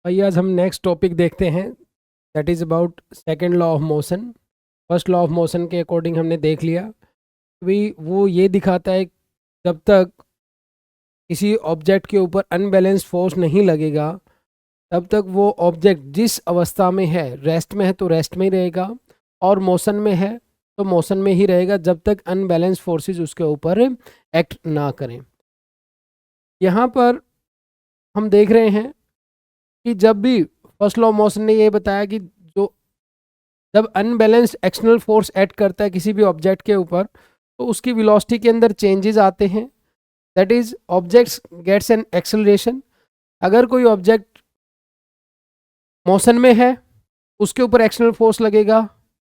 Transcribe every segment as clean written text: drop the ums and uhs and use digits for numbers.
आइए आज हम नेक्स्ट टॉपिक देखते हैं, that is about second law of motion. First law of motion के अकॉर्डिंग हमने देख लिया भाई, वो ये दिखाता है जब तक किसी ऑब्जेक्ट के ऊपर अनबैलेंस्ड फोर्स नहीं लगेगा तब तक वो ऑब्जेक्ट जिस अवस्था में है, रेस्ट में है तो रेस्ट में ही रहेगा, और मोशन में है तो मोशन में ही रहेगा जब तक अनबैलेंस्ड फोर्सेस उसके ऊपर एक्ट ना करें। यहाँ पर हम देख रहे हैं कि जब भी फर्स्ट लॉ ऑफ मोशन ने ये बताया कि जो जब अनबैलेंस्ड एक्सटर्नल फोर्स एक्ट करता है किसी भी ऑब्जेक्ट के ऊपर तो उसकी वेलोसिटी के अंदर चेंजेस आते हैं, that is objects gets an acceleration. अगर कोई ऑब्जेक्ट मोशन में है उसके ऊपर एक्सटर्नल फोर्स लगेगा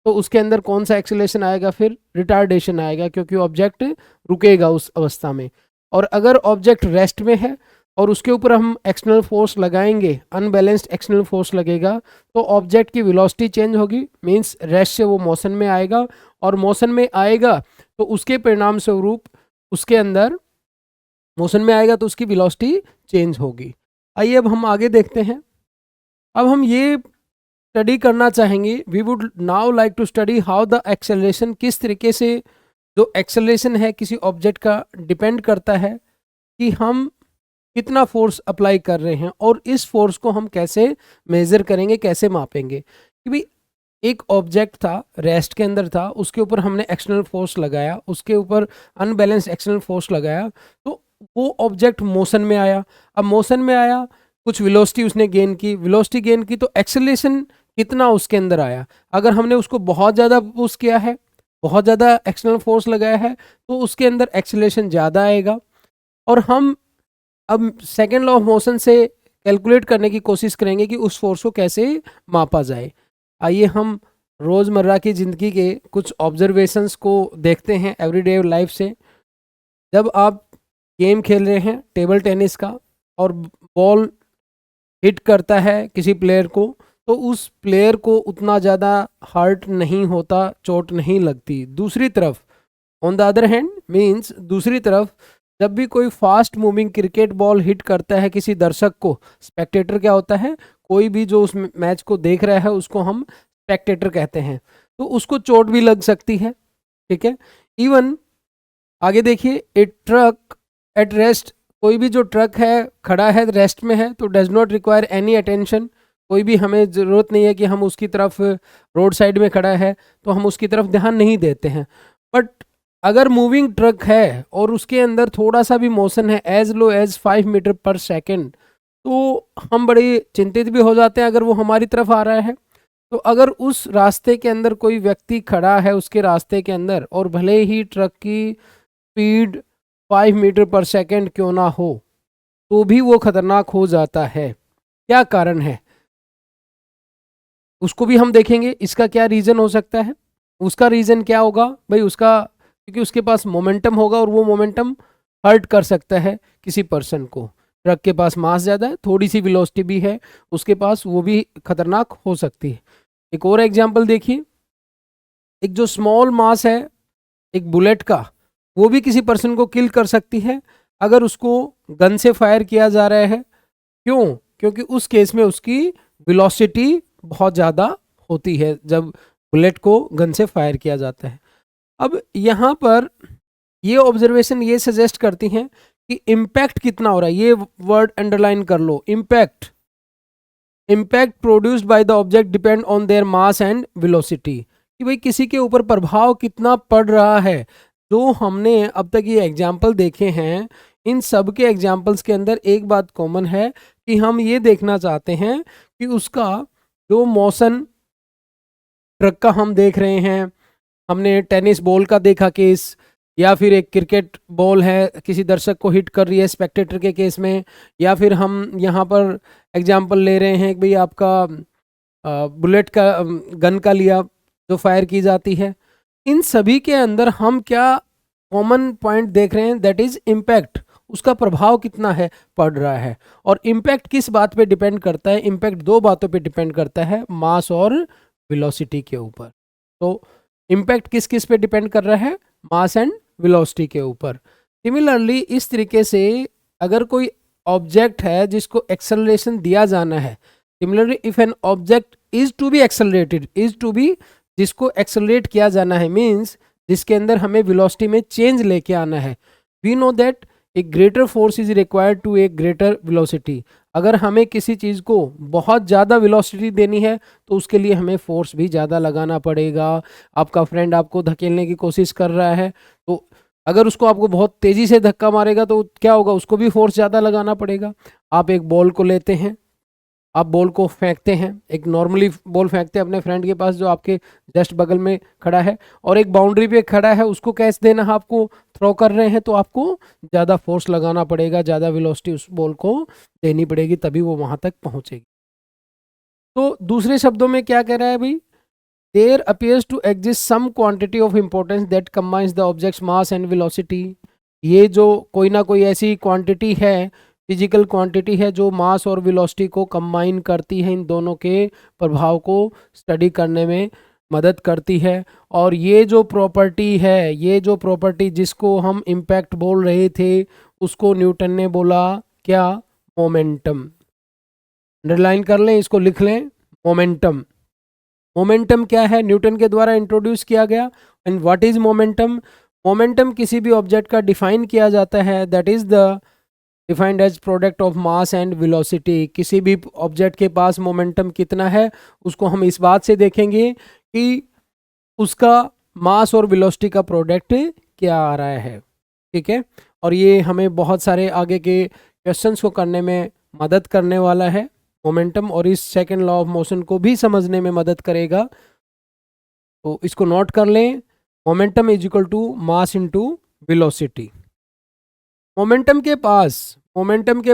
तो उसके अंदर कौन सा एक्सेलरेशन आएगा? फिर रिटार्डेशन आएगा, क्योंकि ऑब्जेक्ट रुकेगा उस अवस्था में। और अगर ऑब्जेक्ट रेस्ट में है और उसके ऊपर हम एक्सटर्नल फोर्स लगाएंगे, अनबैलेंस्ड एक्सटर्नल फोर्स लगेगा, तो ऑब्जेक्ट की वेलोसिटी चेंज होगी, मींस रेस्ट से वो मोशन में आएगा, और मोशन में आएगा तो उसके परिणाम स्वरूप उसके अंदर मोशन में आएगा तो उसकी वेलोसिटी चेंज होगी। आइए अब हम आगे देखते हैं। अब हम ये स्टडी करना चाहेंगे, we would now like to study how the acceleration, किस तरीके से जो एक्सेलरेशन है किसी ऑब्जेक्ट का डिपेंड करता है कि हम कितना फोर्स अप्लाई कर रहे हैं, और इस फोर्स को हम कैसे मेजर करेंगे, कैसे मापेंगे। कि भाई एक ऑब्जेक्ट था, रेस्ट के अंदर था, उसके ऊपर हमने एक्सटर्नल फोर्स लगाया, उसके ऊपर अनबैलेंस एक्सटर्नल फोर्स लगाया, तो वो ऑब्जेक्ट मोशन में आया। अब मोशन में आया, कुछ वेलोसिटी उसने गेन की, वेलोसिटी गेन की तो एक्सेलरेशन कितना उसके अंदर आया। अगर हमने उसको बहुत ज़्यादा पुश किया है, बहुत ज़्यादा एक्सटर्नल फोर्स लगाया है, तो उसके अंदर एक्सेलरेशन ज़्यादा आएगा। और हम अब सेकेंड लॉ ऑफ मोशन से कैलकुलेट करने की कोशिश करेंगे कि उस फोर्स को कैसे मापा जाए। आइए हम रोज़मर्रा की ज़िंदगी के कुछ ऑब्जर्वेशंस को देखते हैं एवरीडे लाइफ से। जब आप गेम खेल रहे हैं टेबल टेनिस का और बॉल हिट करता है किसी प्लेयर को, तो उस प्लेयर को उतना ज़्यादा हर्ट नहीं होता, चोट नहीं लगती। दूसरी तरफ on the other hand means दूसरी तरफ जब भी कोई fast moving cricket ball hit करता है किसी दर्शक को, स्पेक्टेटर क्या होता है? कोई भी जो उस मैच को देख रहा है उसको हम स्पेक्टेटर कहते हैं, तो उसको चोट भी लग सकती है। ठीक है। इवन आगे देखिए, ए ट्रक एट रेस्ट, कोई भी जो ट्रक है खड़ा है रेस्ट में है तो does not require any attention, कोई भी हमें ज़रूरत नहीं है कि हम उसकी तरफ, रोड साइड में खड़ा है तो हम उसकी तरफ ध्यान नहीं देते हैं। बट अगर मूविंग ट्रक है और उसके अंदर थोड़ा सा भी मोशन है as low as 5 metre per second, तो हम बड़े चिंतित भी हो जाते हैं अगर वो हमारी तरफ आ रहा है। तो अगर उस रास्ते के अंदर कोई व्यक्ति खड़ा है उसके रास्ते के अंदर, और भले ही ट्रक की स्पीड 5 मीटर पर सेकेंड क्यों ना हो, तो भी वो खतरनाक हो जाता है। क्या कारण है उसको भी हम देखेंगे, इसका क्या रीज़न हो सकता है। उसका रीज़न क्या होगा भाई? उसका क्योंकि उसके पास मोमेंटम होगा और वो मोमेंटम हर्ट कर सकता है किसी पर्सन को। ट्रक के पास मास ज़्यादा है, थोड़ी सी वेलोसिटी भी है उसके पास, वो भी खतरनाक हो सकती है। एक और एग्जांपल देखिए, एक जो स्मॉल मास है एक बुलेट का, वो भी किसी पर्सन को किल कर सकती है अगर उसको गन से फायर किया जा रहा है। क्यों? क्योंकि उस केस में उसकी वेलोसिटी बहुत ज़्यादा होती है जब बुलेट को गन से फायर किया जाता है। अब यहाँ पर ये ऑब्जर्वेशन ये सजेस्ट करती हैं कि इम्पैक्ट कितना हो रहा है, ये वर्ड अंडरलाइन कर लो, impact. Impact produced by the object depend on their mass and velocity, कि भाई किसी के ऊपर प्रभाव कितना पड़ रहा है। जो हमने अब तक ये एग्जाम्पल देखे हैं, इन सब के एग्जाम्पल्स के अंदर एक बात कॉमन है कि हम ये देखना चाहते हैं कि उसका जो मोशन, ट्रक का हम देख रहे हैं, हमने टेनिस बॉल का देखा केस, या फिर एक क्रिकेट बॉल है किसी दर्शक को हिट कर रही है स्पेक्टेटर के केस में, या फिर हम यहाँ पर एग्जांपल ले रहे हैं कि भाई आपका बुलेट का, गन का लिया जो फायर की जाती है। इन सभी के अंदर हम क्या कॉमन पॉइंट देख रहे हैं? दैट इज इम्पैक्ट, उसका प्रभाव कितना है पड़ रहा है। और इम्पैक्ट किस बात पे डिपेंड करता है? इम्पैक्ट दो बातों पे डिपेंड करता है, मास और वेलोसिटी के ऊपर। तो इम्पैक्ट किस किस पे डिपेंड कर रहा है? मास एंड वेलोसिटी के ऊपर। सिमिलरली इस तरीके से अगर कोई ऑब्जेक्ट है जिसको एक्सेलरेशन दिया जाना है, similarly if an object is to be accelerated, is to be जिसको एक्सेलरेट किया जाना है, मीन्स जिसके अंदर हमें वेलोसिटी में चेंज लेके आना है, we know that a greater force is required to a greater velocity. अगर हमें किसी चीज़ को बहुत ज़्यादा वेलोसिटी देनी है तो उसके लिए हमें फोर्स भी ज़्यादा लगाना पड़ेगा। आपका फ्रेंड आपको धकेलने की कोशिश कर रहा है, तो अगर उसको आपको बहुत तेज़ी से धक्का मारेगा तो क्या होगा, उसको भी फोर्स ज़्यादा लगाना पड़ेगा। आप एक बॉल को लेते हैं, आप बॉल को फेंकते हैं, एक नॉर्मली बॉल फेंकते हैं अपने फ्रेंड के पास जो आपके जस्ट बगल में खड़ा है, और एक बाउंड्री पे खड़ा है, उसको कैच देना है, आपको थ्रो कर रहे हैं, तो आपको ज़्यादा फोर्स लगाना पड़ेगा, ज़्यादा वेलोसिटी उस बॉल को देनी पड़ेगी, तभी वो वहाँ तक पहुँचेगी। तो दूसरे शब्दों में क्या कह रहा है भाई, there appears to exist some quantity of importance that combines the objects mass and velocity. ये जो कोई ना कोई ऐसी क्वांटिटी है, फिजिकल क्वांटिटी है जो मास और वेलोसिटी को कंबाइन करती है, इन दोनों के प्रभाव को स्टडी करने में मदद करती है। और ये जो प्रॉपर्टी है, ये जो प्रॉपर्टी जिसको हम इम्पैक्ट बोल रहे थे, उसको न्यूटन ने बोला क्या, मोमेंटम। अंडरलाइन कर लें, इसको लिख लें, मोमेंटम। मोमेंटम क्या है, न्यूटन के द्वारा इंट्रोड्यूस किया गया। And what is momentum, momentum किसी भी ऑब्जेक्ट का डिफाइन किया जाता है, that is the defined as product of mass and velocity. किसी भी ऑब्जेक्ट के पास मोमेंटम कितना है उसको हम इस बात से देखेंगे कि उसका मास और वेलोसिटी का प्रोडक्ट क्या आ रहा है, ठीक है। और ये हमें बहुत सारे आगे के क्वेश्चंस को करने में मदद करने वाला है मोमेंटम, और इस सेकंड लॉ ऑफ मोशन को भी समझने में मदद करेगा। तो इसको नोट कर लें, momentum is equal to mass into velocity. Momentum के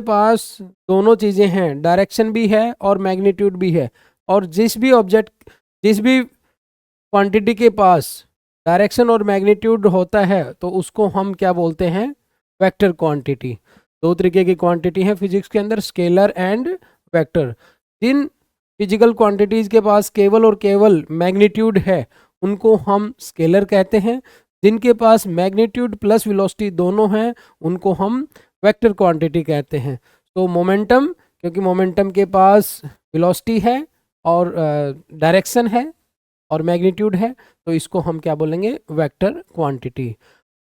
पास दोनों चीज़ें हैं, डायरेक्शन भी है और मैग्नीट्यूड भी है। और जिस भी क्वांटिटी के पास डायरेक्शन और मैग्नीट्यूड होता है तो उसको हम क्या बोलते हैं, वेक्टर क्वांटिटी। दो तरीके की क्वांटिटी है फिजिक्स के अंदर, स्केलर एंड वेक्टर। जिन फिजिकल क्वांटिटीज के पास केवल और केवल मैग्नीट्यूड है उनको हम स्केलर कहते हैं, जिनके पास मैग्नीट्यूड प्लस वेलोसिटी दोनों हैं उनको हम वेक्टर क्वांटिटी कहते हैं। तो मोमेंटम, क्योंकि मोमेंटम के पास वेलोसिटी है और डायरेक्शन है और मैग्नीट्यूड है, तो इसको हम क्या बोलेंगे, वेक्टर क्वांटिटी।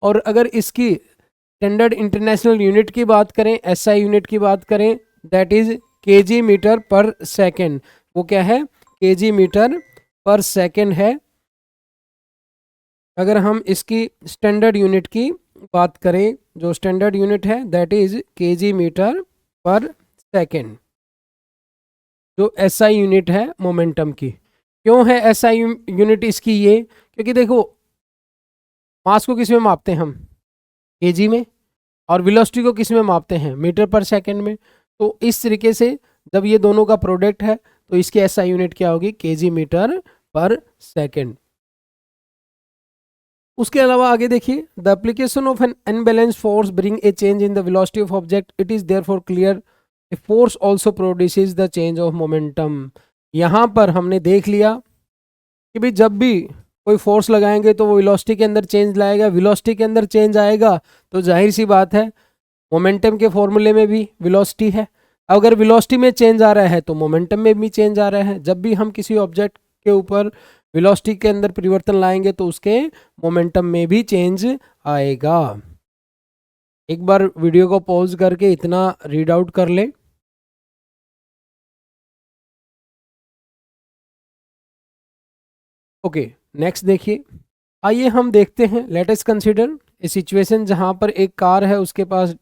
और अगर इसकी स्टैंडर्ड इंटरनेशनल यूनिट की बात करें, एसआई यूनिट की बात करें, that is KG metre per second. वो क्या है, केजी मीटर पर सेकेंड है। अगर हम इसकी स्टैंडर्ड यूनिट की बात करें, जो स्टैंडर्ड यूनिट है that is KG metre per second, जो एसआई यूनिट है मोमेंटम की। क्यों है एसआई यूनिट इसकी ये, क्योंकि देखो मास को किस में मापते हैं हम, केजी में, और वेलोसिटी को किस में मापते हैं, मीटर पर सेकंड में। तो इस तरीके से जब ये दोनों का प्रोडक्ट है तो इसकी एसआई यूनिट क्या होगी, केजी मीटर पर सेकंड। उसके अलावा आगे देखिए, the application of N unbalanced force bring a change in the velocity of object, it is therefore clear a force also produces the change of momentum. यहाँ पर हमने देख लिया कि भाई जब भी कोई फोर्स लगाएंगे तो वो वेलोसिटी के अंदर चेंज लाएगा, वेलोसिटी के अंदर चेंज आएगा तो जाहिर सी बात है मोमेंटम के फॉर्मूले में भी वेलोसिटी है। अगर वेलोसिटी में चेंज आ रहा है तो मोमेंटम में भी चेंज आ रहा है। जब भी हम किसी ऑब्जेक्ट के ऊपर वेलोसिटी के अंदर परिवर्तन लाएंगे तो उसके मोमेंटम में भी चेंज आएगा। एक बार वीडियो को पॉज करके इतना रीड आउट कर ले। ओके, नेक्स्ट देखिए, आइए हम देखते हैं, let us consider a situation जहां पर एक कार है, उसके पास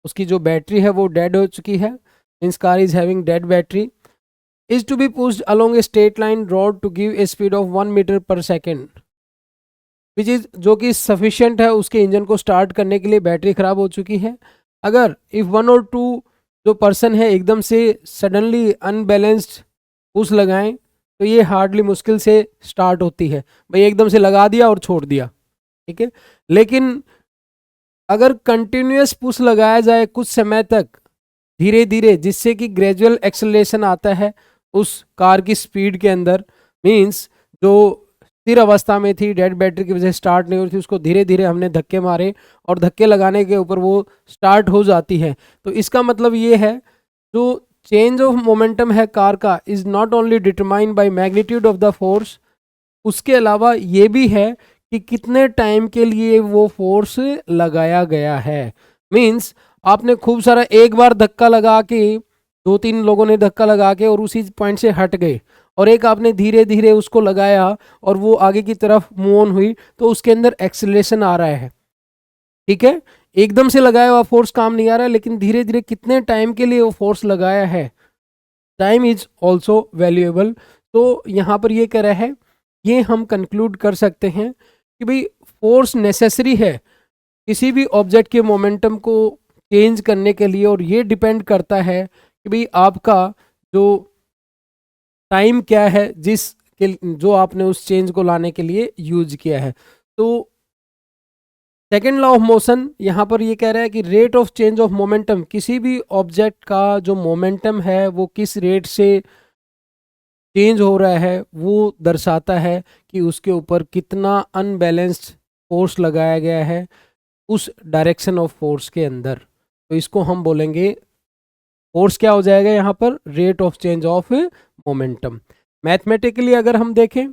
उसकी जो बैटरी है वो डेड हो चुकी है, means car is having dead battery, is to be pushed along a straight line road to give a speed of 1 meter per second, which is जो कि सफिशिएंट है उसके इंजन को स्टार्ट करने के लिए। बैटरी खराब हो चुकी है। अगर इफ 1 और 2 जो पर्सन है एकदम से सडनली अनबैलेंस्ड पुश लगाएं तो ये हार्डली मुश्किल से स्टार्ट होती है, भाई एकदम से लगा दिया और छोड़ दिया, ठीक है। लेकिन अगर कंटिन्यूअस पुश लगाया जाए कुछ समय तक धीरे धीरे, जिससे कि ग्रेजुअल एक्सेलरेशन आता है उस कार की स्पीड के अंदर, मींस जो स्थिर अवस्था में थी, डेड बैटरी की वजह से स्टार्ट नहीं हो रही थी, उसको धीरे धीरे हमने धक्के मारे और धक्के लगाने के ऊपर वो स्टार्ट हो जाती है। तो इसका मतलब ये है जो चेंज ऑफ मोमेंटम है कार का is not only determine by magnitude of the force, उसके अलावा ये भी है कि कितने टाइम के लिए वो फोर्स लगाया गया है। मीन्स आपने खूब सारा एक बार धक्का लगा के, दो तीन लोगों ने धक्का लगा के और उसी पॉइंट से हट गए, और एक आपने धीरे धीरे उसको लगाया और वो आगे की तरफ मूव ऑन हुई, तो उसके अंदर एक्सेलरेशन आ रहा है। ठीक है, एकदम से लगाया हुआ फोर्स काम नहीं आ रहा है, लेकिन धीरे धीरे कितने टाइम के लिए वो फोर्स लगाया है, टाइम इज ऑल्सो वैल्यूएबल। तो यहाँ पर ये कह रहा है, ये हम कंक्लूड कर सकते हैं कि भाई फोर्स नेसेसरी है किसी भी ऑब्जेक्ट के मोमेंटम को चेंज करने के लिए, और ये डिपेंड करता है कि भाई आपका जो टाइम क्या है जिस के जो आपने उस चेंज को लाने के लिए यूज किया है। तो सेकेंड लॉ ऑफ मोशन यहाँ पर ये कह रहा है कि rate of change of momentum, किसी भी ऑब्जेक्ट का जो मोमेंटम है वो किस रेट से चेंज हो रहा है वो दर्शाता है कि उसके ऊपर कितना अनबैलेंस्ड फोर्स लगाया गया है उस डायरेक्शन ऑफ फोर्स के अंदर। तो इसको हम बोलेंगे, फोर्स क्या हो जाएगा यहाँ पर, rate of change of momentum. Mathematically अगर हम देखें,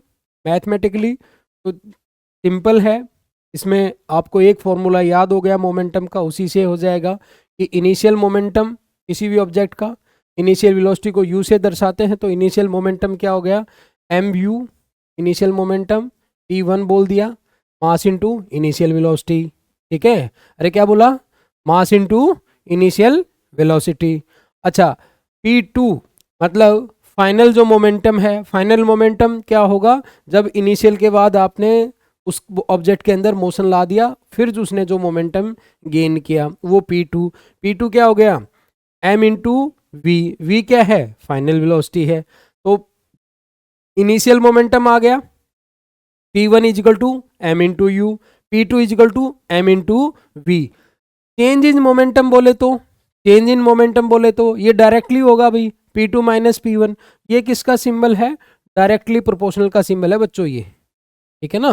मैथमेटिकली तो सिंपल है, इसमें आपको एक फॉर्मूला याद हो गया मोमेंटम का, उसी से हो जाएगा कि इनिशियल मोमेंटम किसी भी ऑब्जेक्ट का, इनिशियल वेलोसिटी को u से दर्शाते हैं, तो इनिशियल मोमेंटम क्या हो गया, mu इनिशियल मोमेंटम, p1 बोल दिया, मास इनटू इनिशियल वेलोसिटी। ठीक है, अरे क्या बोला, मास इनटू इनिशियल वेलोसिटी। अच्छा, p2 मतलब फाइनल जो मोमेंटम है, फाइनल मोमेंटम क्या होगा, जब इनिशियल के बाद आपने उस ऑब्जेक्ट के अंदर मोशन ला दिया, फिर जो उसने जो मोमेंटम गेन किया वो p2। p2 क्या हो गया, m इंटू वी, वी क्या है, फाइनल वेलोसिटी है। तो इनिशियल मोमेंटम आ गया, p1 is equal to m into u, p2 is equal to m into v. Change in momentum बोले तो, चेंज इन मोमेंटम बोले तो ये डायरेक्टली होगा भाई, p2 माइनस p1। ये किसका सिंबल है, डायरेक्टली प्रोपोर्शनल का सिंबल है बच्चों ये। ठीक है ना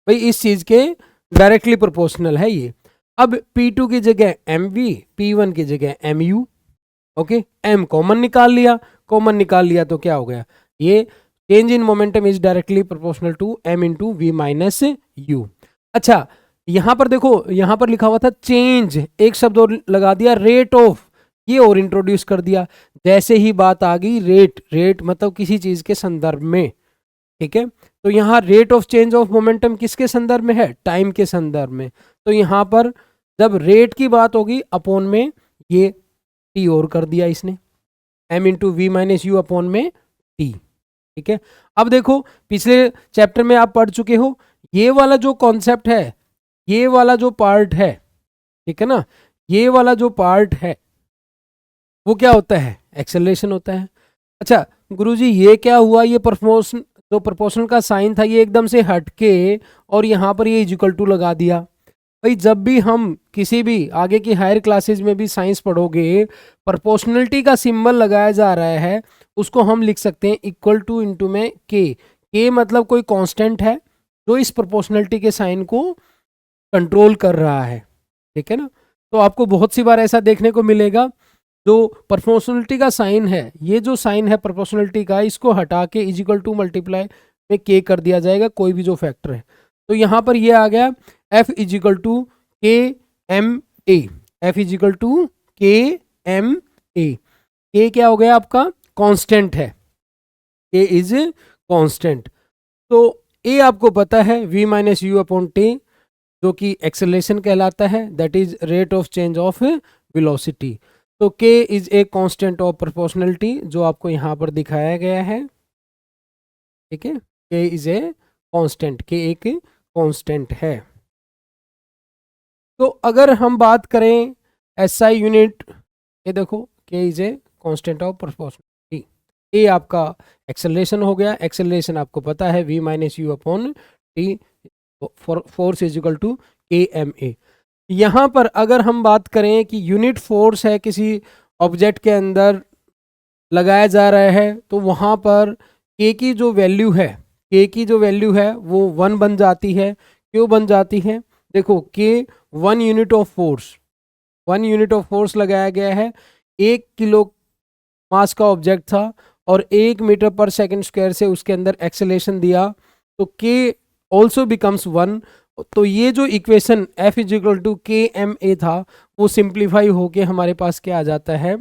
भाई, इस चीज के डायरेक्टली प्रोपोर्शनल है ये। अब p2 की जगह mv, p1 की जगह mu। ओके, m कॉमन निकाल लिया, कॉमन निकाल लिया तो क्या हो गया, ये change in momentum is directly proportional to m into v minus u. अच्छा, यहां पर देखो, यहां पर लिखा हुआ था चेंज, एक शब्द और लगा दिया, रेट ऑफ, ये और इंट्रोड्यूस कर दिया। जैसे ही बात आ गई रेट, रेट मतलब किसी चीज के संदर्भ में। ठीक है, तो यहाँ rate of change of momentum किसके संदर्भ में है, टाइम के संदर्भ में। तो यहाँ पर जब रेट की बात होगी अपॉन में ये टी और कर दिया इसने, m into v minus you upon में टी। ठीक है, अब देखो पिछले चैप्टर में आप पढ़ चुके हो, ये वाला जो कॉन्सेप्ट है, ये वाला जो पार्ट है, ठीक है ना, ये वाला जो पार्ट है वो क्या होता है, एक्सेलरेशन होता है। अच्छा गुरुजी ये क्या हुआ, ये प्रोपोर्शन, जो प्रोपोर्शनल का साइन था ये एकदम से हटके और यहाँ पर ये इक्वल टू लगा दिया। भाई जब भी हम किसी भी आगे की हायर क्लासेज में भी साइंस पढ़ोगे, प्रोपोर्शनलिटी का सिंबल लगाया जा रहा है, उसको हम लिख सकते हैं इक्वल टू इंटू में के मतलब कोई कांस्टेंट है जो इस प्रोपोर्शनलिटी के साइन को कंट्रोल कर रहा है। ठीक है ना, तो आपको बहुत सी बार ऐसा देखने को मिलेगा, जो प्रोपोर्शनलिटी का साइन है, ये जो साइन है प्रोपोर्शनलिटी का, इसको हटा के इजिकल टू मल्टीप्लाई में के कर दिया जाएगा, कोई भी जो फैक्टर है। तो यहाँ पर ये आ गया f इजिकल टू के M a, F is equal to के एम ए। के क्या हो गया आपका, कांस्टेंट है, के इज कांस्टेंट। तो ए आपको पता है v minus you upon T, जो कि एक्सेलरेशन कहलाता है, that is rate of change of velocity. तो k is a constant of proportionality, जो आपको यहाँ पर दिखाया गया है। ठीक है, k is a constant, k एक कांस्टेंट है। तो अगर हम बात करें SI यूनिट, ये देखो k is a constant of proportionality, A आपका एक्सेलरेशन हो गया, एक्सेलरेशन आपको पता है v minus you upon T, force is equal to के एम ए। यहाँ पर अगर हम बात करें कि यूनिट फोर्स है किसी ऑब्जेक्ट के अंदर लगाया जा रहा है, तो वहाँ पर k की जो वैल्यू है, k की जो वैल्यू है वो 1 बन जाती है। क्यों बन जाती है, देखो k 1 unit of force, 1 unit of force लगाया गया है, 1 किलो मास का ऑब्जेक्ट था और 1 मीटर पर सेकंड स्क्वायर से उसके अंदर एक्सेलरेशन दिया, तो के ऑल्सो बिकम्स 1। तो ये जो equation F is equal to के एम ए था वो सिंप्लीफाई होके हमारे पास क्या आ जाता है,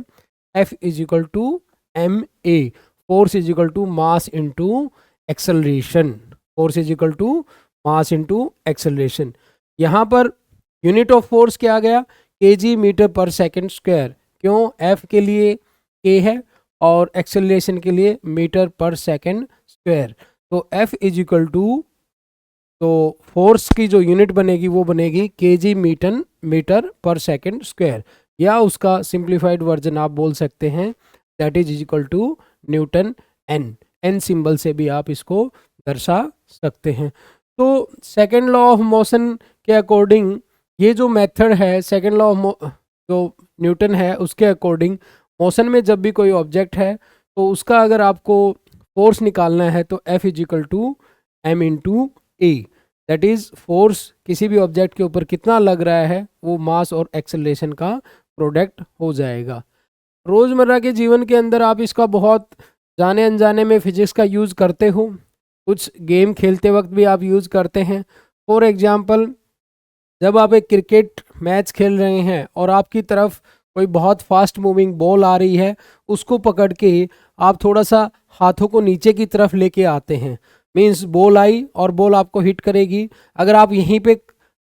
F is equal to m a, force is equal to mass into acceleration, force is equal to mass into acceleration. यहाँ पर यूनिट ऑफ फोर्स क्या आ गया, kg meter per second square. क्यों, F के लिए k है और एक्सेलरेशन के लिए मीटर पर सेकंड स्क्वायर। तो F इज इक्वल टू, तो फोर्स की जो यूनिट बनेगी वो बनेगी kg meter per second square, या उसका सिंप्लीफाइड वर्जन आप बोल सकते हैं that is equal to Newton N symbol से भी आप इसको दर्शा सकते हैं। तो सेकंड लॉ ऑफ मोशन के अकॉर्डिंग ये जो मेथड है, सेकंड लॉ ऑफ जो न्यूटन है उसके अकॉर्डिंग मोशन में जब भी कोई ऑब्जेक्ट है तो उसका अगर आपको फोर्स निकालना है तो F is equal to M into a, that is force किसी भी ऑब्जेक्ट के ऊपर कितना लग रहा है वो मास और एक्सेलरेशन का प्रोडक्ट हो जाएगा। रोज़मर्रा के जीवन के अंदर आप इसका बहुत जाने अनजाने में फिजिक्स का यूज़ करते हो, कुछ गेम खेलते वक्त भी आप यूज़ करते हैं। फॉर एग्जांपल, जब आप एक क्रिकेट मैच खेल रहे हैं और आपकी तरफ कोई बहुत फास्ट मूविंग बॉल आ रही है, उसको पकड़ के आप थोड़ा सा हाथों को नीचे की तरफ लेके आते हैं, मीन्स बॉल आई और बॉल आपको हिट करेगी। अगर आप यहीं पे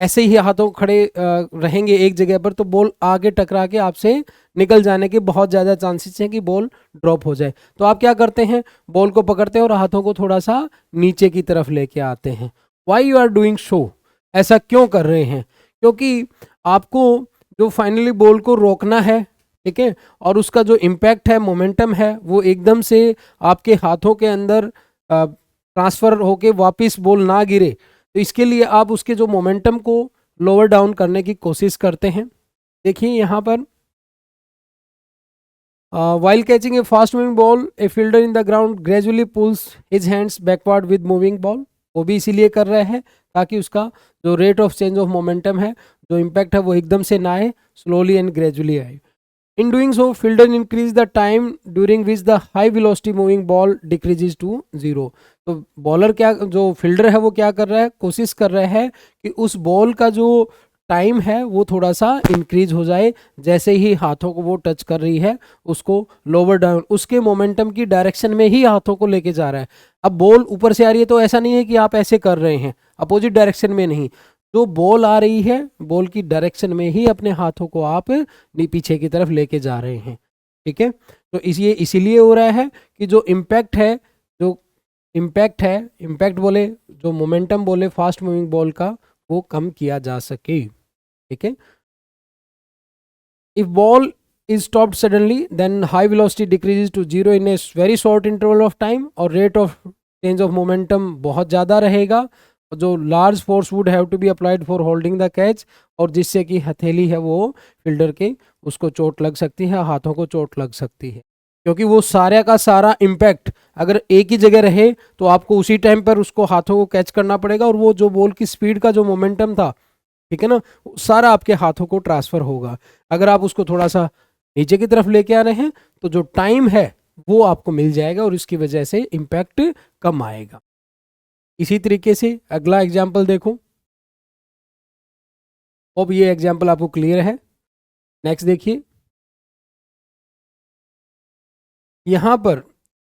ऐसे ही हाथों खड़े रहेंगे एक जगह पर तो बॉल आगे टकरा के आपसे निकल जाने के बहुत ज़्यादा चांसेस हैं कि बॉल ड्रॉप हो जाए। तो आप क्या करते हैं, बॉल को पकड़ते हैं और हाथों को थोड़ा सा नीचे की तरफ लेके आते हैं। Why you are doing so, ऐसा क्यों कर रहे हैं, क्योंकि आपको जो फाइनली बॉल को रोकना है, ठीक है, और उसका जो इम्पैक्ट है, मोमेंटम है, वो एकदम से आपके हाथों के अंदर ट्रांसफ़र होके वापस बॉल ना गिरे, तो इसके लिए आप उसके जो मोमेंटम को लोअर डाउन करने की कोशिश करते हैं। देखिए यहाँ पर while catching a fast moving ball, a fielder in the ground gradually pulls his hands backward with moving ball। वो भी इसीलिए कर रहे हैं ताकि उसका जो rate of change of momentum है, जो इम्पैक्ट है, वो एकदम से ना आए, स्लोली एंड ग्रेजुअली आए। In doing so fielder increase the time during which the high velocity moving ball decreases to 0। तो बॉलर क्या, जो फील्डर है वो क्या कर रहा है, कोशिश कर रहा है कि उस बॉल का जो टाइम है वो थोड़ा सा इंक्रीज हो जाए, जैसे ही हाथों को वो टच कर रही है उसको लोअर डाउन, उसके मोमेंटम की डायरेक्शन में ही हाथों को लेके जा रहा है। अब बॉल ऊपर से आ रही है तो ऐसा नहीं है कि आप ऐसे कर रहे हैं, अपोजिट डायरेक्शन में नहीं, जो बॉल आ रही है बॉल की डायरेक्शन में ही अपने हाथों को आप पीछे की तरफ लेके जा रहे हैं, ठीक है। तो इसीलिए हो रहा है कि जो इम्पैक्ट है, इम्पैक्ट बोले, जो मोमेंटम बोले फास्ट मूविंग बॉल का, वो कम किया जा सके, ठीक है। If ball is stopped suddenly then high velocity decreases to 0 in a very short interval of time, और rate of change of momentum बहुत ज़्यादा रहेगा, जो large force would have to be applied for holding the catch, और जिससे कि हथेली है वो फील्डर के उसको चोट लग सकती है, हाथों को चोट लग सकती है, क्योंकि वो सारे का सारा इम्पैक्ट अगर एक ही जगह रहे तो आपको उसी टाइम पर उसको हाथों को कैच करना पड़ेगा, और वो जो बॉल की स्पीड का जो मोमेंटम था, ठीक है ना, सारा आपके हाथों को ट्रांसफर होगा। अगर आप उसको थोड़ा सा नीचे की तरफ लेके आ रहे हैं तो जो टाइम है वो आपको मिल जाएगा और इसकी वजह से इम्पैक्ट कम आएगा। इसी तरीके से अगला एग्जाम्पल देखो, अब ये एग्जाम्पल आपको क्लियर है। नेक्स्ट देखिए, यहाँ पर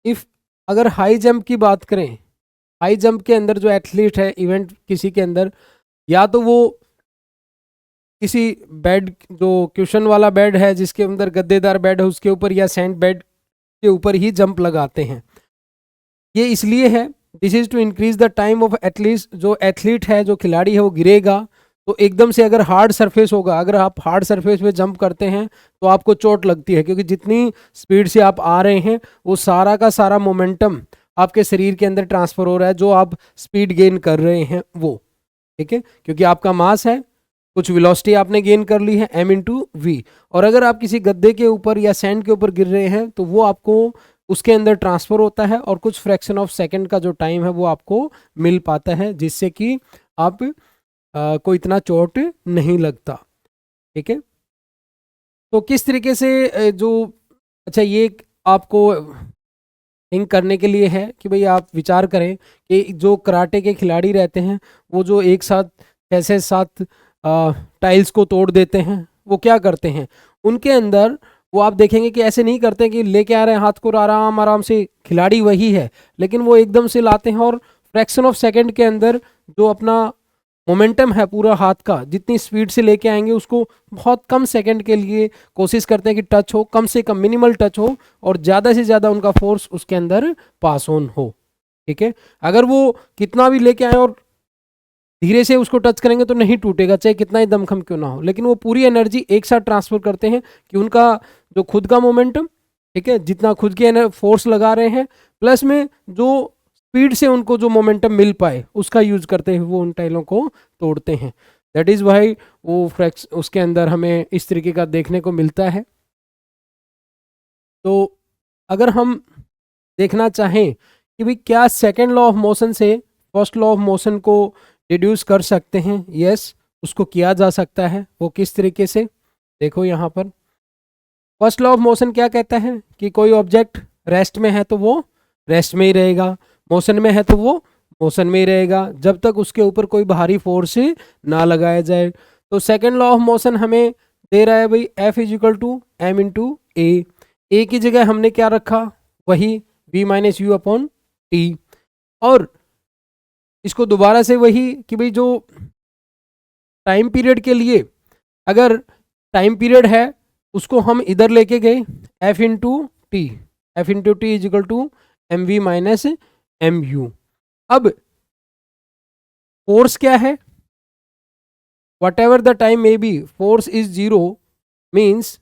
इफ अगर हाई जंप की बात करें, हाई जंप के अंदर जो एथलीट है इवेंट किसी के अंदर, या तो वो किसी बेड, जो क्वेश्चन वाला बेड है जिसके अंदर गद्देदार बेड है उसके ऊपर, या सैंड बेड के ऊपर ही जंप लगाते हैं। ये इसलिए है, this is to increase the time of athlete, जो एथलीट है, जो खिलाड़ी है, वो गिरेगा तो एकदम से अगर हार्ड सरफेस होगा, अगर आप हार्ड सरफेस पे जंप करते हैं तो आपको चोट लगती है, क्योंकि जितनी स्पीड से आप आ रहे हैं वो सारा का सारा मोमेंटम आपके शरीर के अंदर ट्रांसफर हो रहा है, जो आप स्पीड गेन कर रहे हैं वो, ठीक है, क्योंकि आपका मास है, कुछ वेलोसिटी आपने गेन कर ली है m/v, और अगर आप किसी गद्दे के ऊपर या सैंड के ऊपर गिर रहे हैं तो वो आपको उसके अंदर ट्रांसफर होता है और कुछ फ्रैक्शन ऑफ सेकंड का जो टाइम है वो आपको मिल पाता है, जिससे कि आप को इतना चोट नहीं लगता, ठीक है। तो किस तरीके से जो, अच्छा ये आपको थिंक करने के लिए है कि भाई आप विचार करें कि जो कराटे के खिलाड़ी रहते हैं वो जो एक साथ 6 से 7 टाइल्स को तोड़ देते हैं, वो क्या करते हैं उनके अंदर, वो आप देखेंगे कि ऐसे नहीं करते कि लेके आ रहे हैं हाथ को आराम आराम से, खिलाड़ी वही है लेकिन वो एकदम से लाते हैं और फ्रैक्शन ऑफ सेकंड के अंदर जो अपना मोमेंटम है पूरा हाथ का, जितनी स्पीड से लेके आएंगे उसको बहुत कम सेकंड के लिए कोशिश करते हैं कि टच हो, कम से कम मिनिमल टच हो और ज़्यादा से ज़्यादा उनका फोर्स उसके अंदर पास ऑन हो। ठीक है, अगर वो कितना भी लेके आए और धीरे से उसको टच करेंगे तो नहीं टूटेगा, चाहे कितना ही दमखम क्यों ना हो, लेकिन वो पूरी एनर्जी एक साथ ट्रांसफर करते हैं कि उनका जो खुद का मोमेंटम, ठीक है, जितना खुद की फोर्स लगा रहे हैं प्लस में जो स्पीड से उनको जो मोमेंटम मिल पाए उसका यूज करते हुए वो उन टाइलों को तोड़ते हैं। दैट इज वाई वो फ्रैक्स उसके अंदर हमें इस तरीके का देखने को मिलता है। तो अगर हम देखना चाहें कि भाई क्या सेकेंड लॉ ऑफ मोशन से फर्स्ट लॉ ऑफ मोशन को डिड्यूस कर सकते हैं, यस उसको किया जा सकता है। वो किस तरीके से, देखो यहाँ पर फर्स्ट लॉ ऑफ मोशन क्या कहता है कि कोई ऑब्जेक्ट रेस्ट में है तो वो रेस्ट में ही रहेगा, मोशन में है तो वो मोशन में ही रहेगा जब तक उसके ऊपर कोई बाहरी फोर्स ना लगाया जाए। तो सेकेंड लॉ ऑफ मोशन हमें दे रहा है भाई F is equal to M into A की जगह हमने क्या रखा, वही v minus you upon T, और इसको दोबारा से वही कि भाई जो टाइम पीरियड के लिए अगर टाइम पीरियड है उसको हम इधर लेके गए F into T, F into T is equal to M V minus M U. अब फोर्स क्या है, whatever the time may be force is zero, means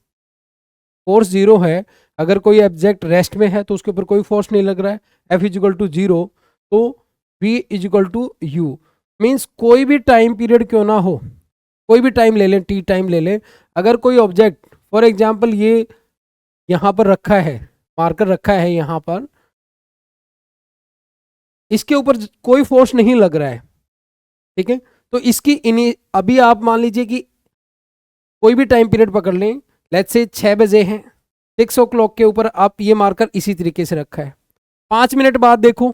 force zero है। अगर कोई ऑब्जेक्ट रेस्ट में है तो उसके ऊपर कोई फोर्स नहीं लग रहा है, F is equal to zero, तो V is equal to U, means कोई भी टाइम पीरियड क्यों ना हो, कोई भी टाइम ले लें, टी टाइम ले लें, अगर कोई ऑब्जेक्ट फॉर एग्जाम्पल ये यहाँ पर रखा है, मार्कर रखा है यहाँ पर, इसके ऊपर कोई फोर्स नहीं लग रहा है, ठीक है, तो इसकी अभी आप मान लीजिए कि कोई भी टाइम पीरियड पकड़ लें, लेट्स से 6 बजे हैं, 6 o'clock के ऊपर आप ये मार्कर इसी तरीके से रखा है, 5 मिनट बाद देखो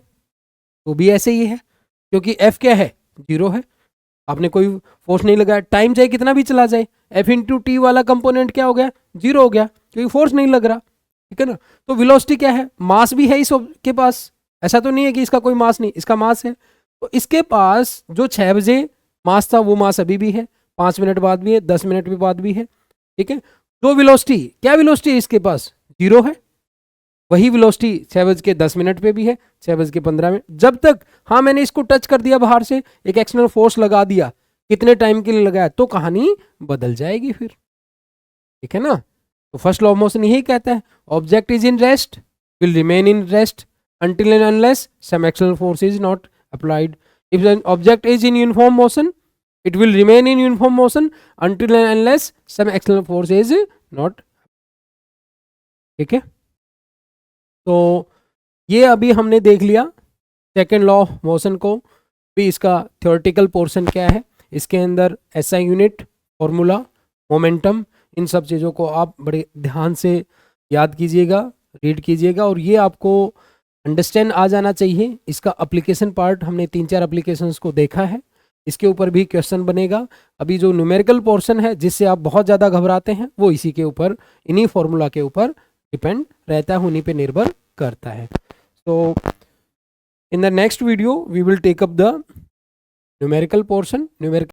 तो भी ऐसे ही है क्योंकि एफ क्या है, जीरो है, आपने कोई फोर्स नहीं लगाया, टाइम चाहे कितना भी चला जाए एफ इंटू टी वाला कंपोनेंट क्या हो गया, जीरो हो गया क्योंकि फोर्स नहीं लग रहा, ठीक है ना। तो वेलोसिटी क्या है, मास भी है इसके पास, ऐसा तो नहीं है कि इसका कोई मास नहीं, इसका मास है, तो इसके पास जो 6 बजे मास था वो मास अभी भी है, 5 मिनट बाद भी है, 10 मिनट भी बाद भी है, ठीक है। जो वेलोसिटी, क्या वेलोसिटी है इसके पास, जीरो है, वही वेलोसिटी 6:10 पे भी है, 6:15 जब तक, हाँ मैंने इसको टच कर दिया बाहर से, एक एक्सटर्नल फोर्स लगा दिया, कितने टाइम के लिए लगाया, तो कहानी बदल जाएगी फिर, ठीक है ना। तो फर्स्ट लॉ ऑफ मोशन यही कहता है, object is in rest will remain in rest until and unless some external force is not applied. If an object is in uniform motion, it will remain in uniform motion until and unless some external force is not. ठीक है, तो ये अभी हमने देख लिया second law of motion को भी, इसका थ्योरेटिकल पोर्शन क्या है, इसके अंदर एसआई यूनिट, फॉर्मूला, मोमेंटम, इन सब चीज़ों को आप बड़े ध्यान से याद कीजिएगा, रीड कीजिएगा और ये आपको अंडरस्टैंड आ जाना चाहिए। इसका एप्लीकेशन पार्ट हमने 3-4 एप्लीकेशंस को देखा है, इसके ऊपर भी क्वेश्चन बनेगा। अभी जो न्यूमेरिकल पोर्शन है जिससे आप बहुत ज़्यादा घबराते हैं वो इसी के ऊपर, इन्हीं फॉर्मूला के ऊपर डिपेंड रहता है, उन्हीं पे निर्भर करता है। So in the next video we will take up the numerical portion, numerical